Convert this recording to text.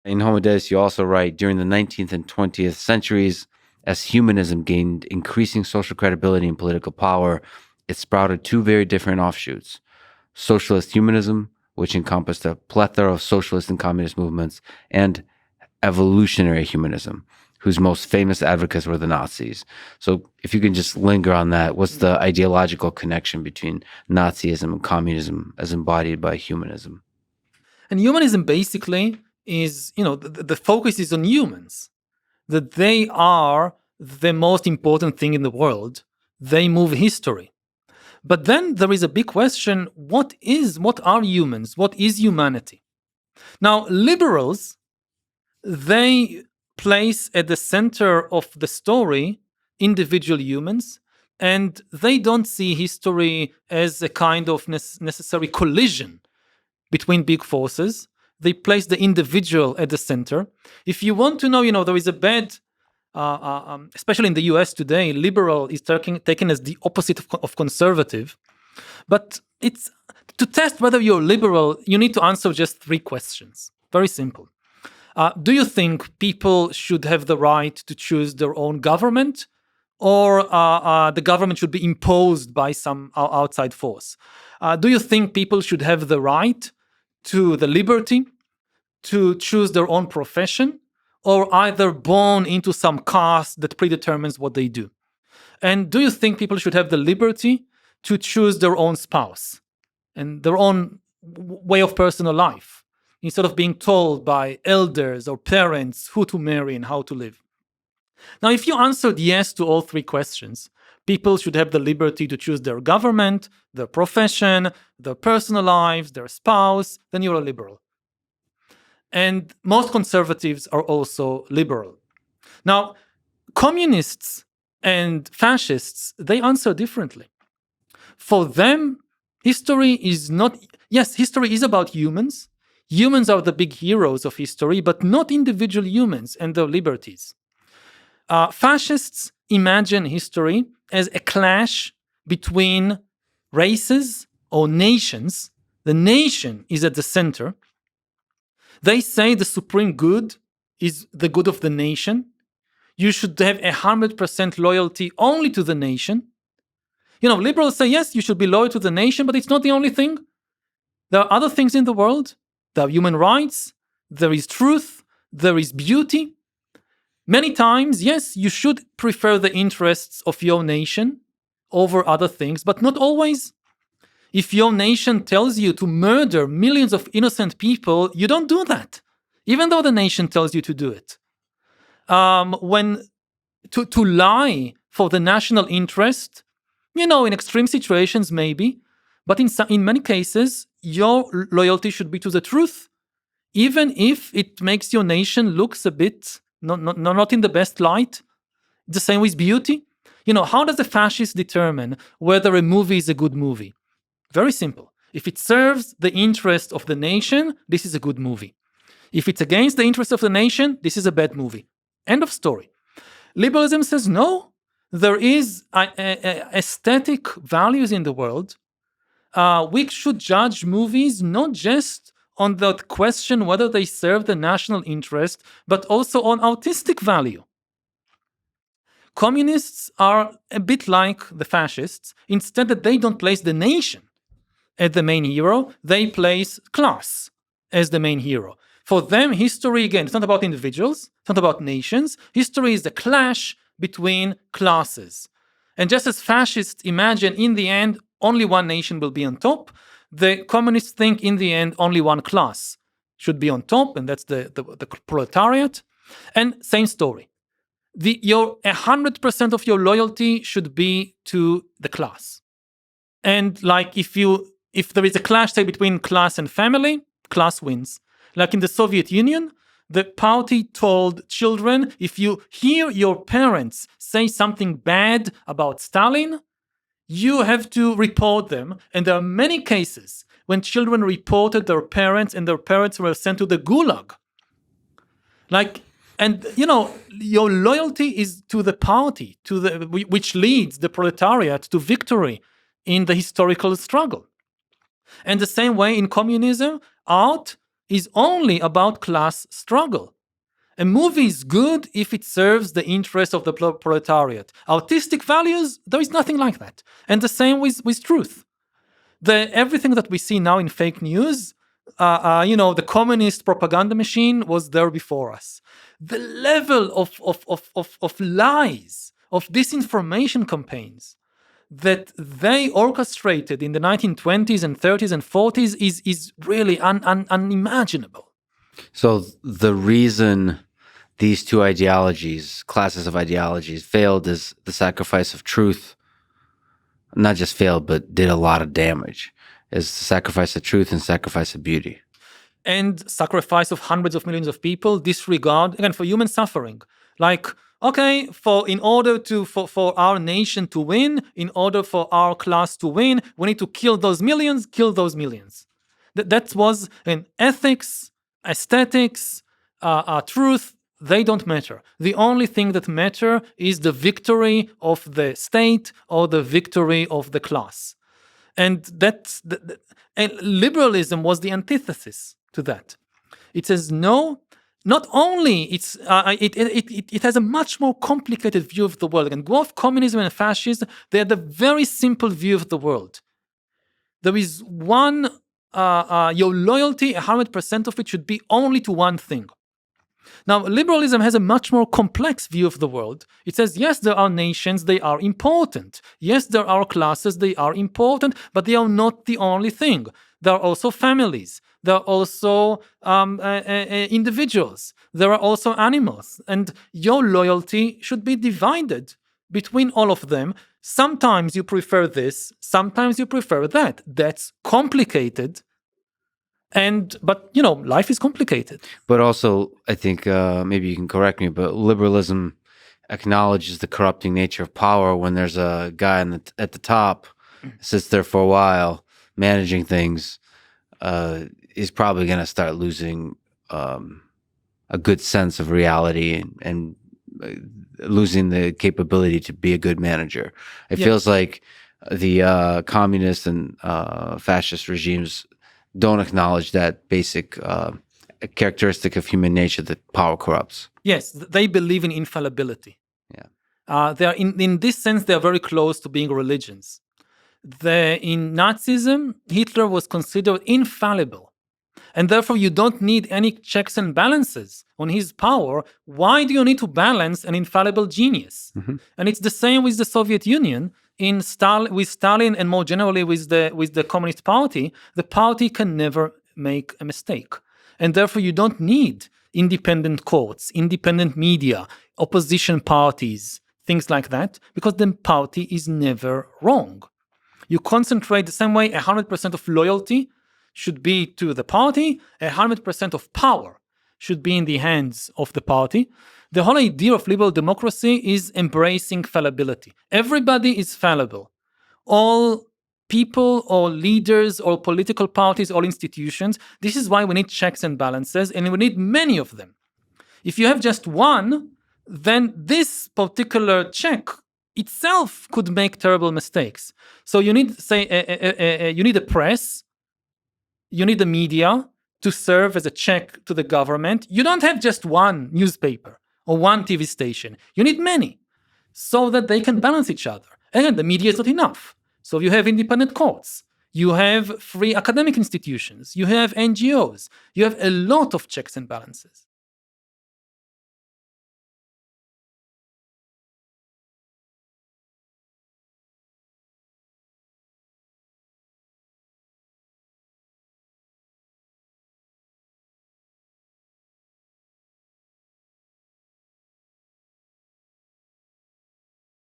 In Homo Deus, you also write, during the 19th and 20th centuries, as humanism gained increasing social credibility and political power, it sprouted two very different offshoots: socialist humanism, which encompassed a plethora of socialist and communist movements, and evolutionary humanism, whose most famous advocates were the Nazis. So if you can just linger on that, what's the ideological connection between Nazism and communism as embodied by humanism? And humanism basically is, the focus is on humans, that they are the most important thing in the world. They move history. But then there is a big question: what are humans? What is humanity? Now, liberals, they place at the center of the story individual humans, and they don't see history as a kind of necessary collision between big forces. They place the individual at the center. If you want to know, there is a bad, especially in the US today, liberal is taken as the opposite of conservative. But it's to test whether you're liberal, you need to answer just three questions. Very simple. Do you think people should have the right to choose their own government, or the government should be imposed by some outside force? Do you think people should have the right to the liberty to choose their own profession, or either born into some caste that predetermines what they do? And do you think people should have the liberty to choose their own spouse and their own way of personal life, instead of being told by elders or parents who to marry and how to live? Now, if you answered yes to all three questions, people should have the liberty to choose their government, their profession, their personal lives, their spouse, then you're a liberal. And most conservatives are also liberal. Now, communists and fascists, they answer differently. For them, history is not, yes, history is about humans. Humans are the big heroes of history, but not individual humans and their liberties. Fascists imagine history as a clash between races or nations. The nation is at the center. They say the supreme good is the good of the nation. You should have 100% loyalty only to the nation. Liberals say, yes, you should be loyal to the nation, but it's not the only thing. There are other things in the world. There are human rights. There is truth. There is beauty. Many times, yes, you should prefer the interests of your nation over other things, but not always. If your nation tells you to murder millions of innocent people, you don't do that, even though the nation tells you to do it. When to lie for the national interest, in extreme situations maybe, but in many cases, your loyalty should be to the truth, even if it makes your nation looks a bit not in the best light. The same with beauty. How does a fascist determine whether a movie is a good movie? Very simple. If it serves the interest of the nation, this is a good movie. If it's against the interest of the nation, this is a bad movie. End of story. Liberalism says no. There is aesthetic values in the world. We should judge movies not just on the question whether they serve the national interest, but also on artistic value. Communists are a bit like the fascists. Instead, that they don't place the nation as the main hero, they place class as the main hero. For them, history, again, it's not about individuals, it's not about nations. History is the clash between classes. And just as fascists imagine in the end only one nation will be on top, the communists think in the end only one class should be on top, and that's the proletariat. And same story. Your 100% of your loyalty should be to the class. And like if there is a clash, say, between class and family, class wins. Like in the Soviet Union, the party told children, if you hear your parents say something bad about Stalin, you have to report them. And there are many cases when children reported their parents and their parents were sent to the gulag. Your loyalty is to the party, which leads the proletariat to victory in the historical struggle. And the same way in communism, art is only about class struggle. A movie is good if it serves the interest of the proletariat. Artistic values, there is nothing like that. And the same with truth. Everything that we see now in fake news, the communist propaganda machine was there before us. The level of lies, of disinformation campaigns that they orchestrated in the 1920s and 30s and 40s is really unimaginable. So the reason these two ideologies, classes of ideologies, failed is the sacrifice of truth. Not just failed, but did a lot of damage. Is the sacrifice of truth and sacrifice of beauty. And sacrifice of hundreds of millions of people, disregard, again, for human suffering. Like, okay, in order for our nation to win, in order for our class to win, we need to kill those millions. That was in ethics, aesthetics, truth. They don't matter. The only thing that matter is the victory of the state or the victory of the class. And and liberalism was the antithesis to that. It says no. Not only it has a much more complicated view of the world. And both communism and fascism, they had a very simple view of the world. There is one. Your loyalty, 100% of it should be only to one thing. Now, liberalism has a much more complex view of the world. It says, yes, there are nations, they are important. Yes, there are classes, they are important, but they are not the only thing. There are also families. There are also individuals. There are also animals. And your loyalty should be divided between all of them. Sometimes you prefer this, sometimes you prefer that. That's complicated. But life is complicated. But also, I think maybe you can correct me, but liberalism acknowledges the corrupting nature of power when there's a guy at the top, sits there for a while, managing things, is probably going to start losing a good sense of reality and losing the capability to be a good manager. It feels like the communist and fascist regimes don't acknowledge that basic characteristic of human nature that power corrupts. Yes, they believe in infallibility. Yeah, they are in this sense they are very close to being religions. In Nazism, Hitler was considered infallible, and therefore you don't need any checks and balances on his power. Why do you need to balance an infallible genius? Mm-hmm. And it's the same with the Soviet Union. With Stalin and more generally with the Communist Party, the party can never make a mistake. And therefore you don't need independent courts, independent media, opposition parties, things like that, because the party is never wrong. You concentrate the same way 100% of loyalty should be to the party, 100% of power should be in the hands of the party. The whole idea of liberal democracy is embracing fallibility. Everybody is fallible. All people or leaders or political parties or institutions. This is why we need checks and balances, and we need many of them. If you have just one, then this particular check itself could make terrible mistakes. So you need, you need a press, you need the media to serve as a check to the government. You don't have just one newspaper or one TV station. You need many so that they can balance each other. And the media is not enough. So you have independent courts. You have free academic institutions. You have NGOs. You have a lot of checks and balances.